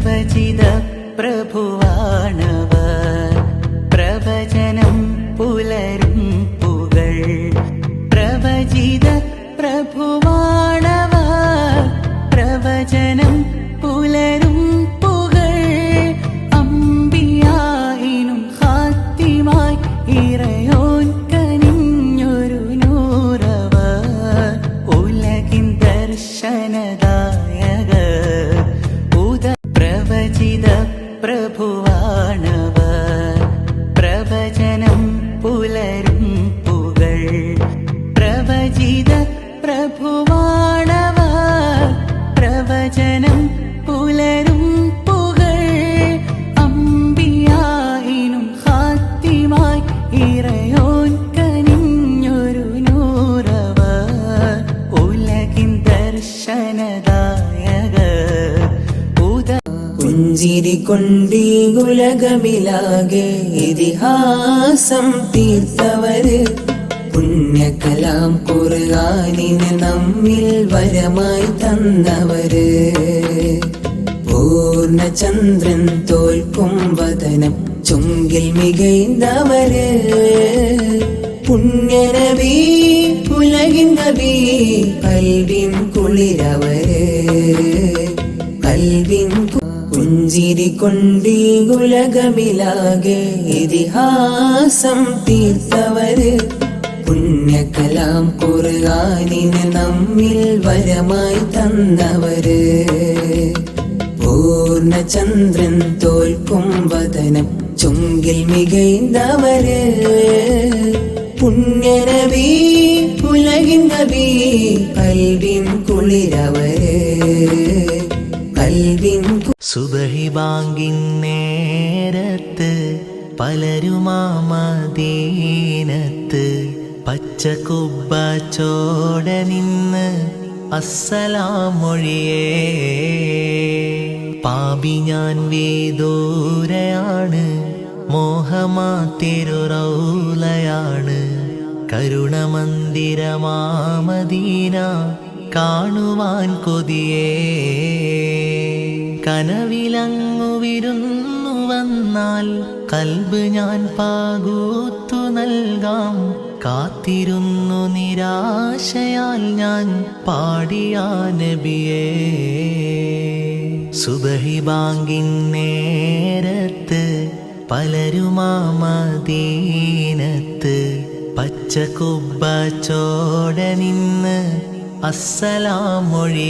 പ്രവചിത പ്രഭുവാണവർ പ്രവചനം പുലരും പുകൾ പ്രവചിത പ്രഭുവാണവർ പ്രവചനം പുലരും പുകൾ അമ്പിയായിനും ഖാത്തിമായി ഇറയോൻ കനിഞ്ഞൊരു നൂറവർ ഉലകിൻ ദർശനദായകർ പ്രവചിത പ്രഭുവാണവർ പ്രവചനം പുലരും പുകൾ പ്രവചിത പ്രഭുവാണവർ പ്രവചനം പുലരും പുകൾ അമ്പിയായിനും ഖാത്തിമായി ഇറയോൻ കനിഞ്ഞൊരു നൂറവർ ഉലകിൻ ദർശനദായകർ പുഞ്ചിരി കൊണ്ടീ ഉലകമിലാകെ ഇതിഹാസം തീർത്തവര് പുണ്യകലാം ഖുർആനിനെ നമ്മിൽ വരമായി തന്നവര് പൂർണ്ണചന്ദ്രൻ തോൽക്കും വദനം ചുങ്കിൽ മികൈന്തവര് പുണ്യനബി ഉലകിൻ നബി കൽവിൻ കുളിരവര് കൽവിൻ പുഞ്ചിരി കൊണ്ടീ ഉലകമിലാകെ ഇതിഹാസം തീർത്തവര് പുണ്യകലാം ഖുർആനിനെ നമ്മിൽ വരമായി തന്നവര് പൂർണ്ണചന്ദ്രൻ തോൽക്കും വദനം ചുങ്കിൽ മികൈന്തവര് പുണ്യനബി ഉലകിൻ നബി കൽവിൻ കുളിരവര് കൽവിൻ സുബഹി ബാങ്കിൻ നേരത്ത് പലരുമാ മദീനത്ത് പച്ചക്കുബ്ബ ചോട നിന്ന് അസ്സലാം മൊഴിയേ പാപി ഞാൻ വേദൂരയാണ് മോഹമാ തിരുറൗലയാണ് കരുണമന്ദിരമാ മദീന കാണുവാൻ കൊതിയേ കനവിലങ്ങു വിരുന്നു വന്നാൽ കൽബ് ഞാൻ പാകൂത്തു നൽകാം കാത്തിരുന്നു നിരാശയാൽ ഞാൻ പാടിയ നബിയേ സുബഹി ബാങ്കിൻ നേരത്ത് പലരുമാ മദീനത്ത് പച്ചക്കുബ്ബ ചോട നിന്ന് അസ്സലാം മൊഴി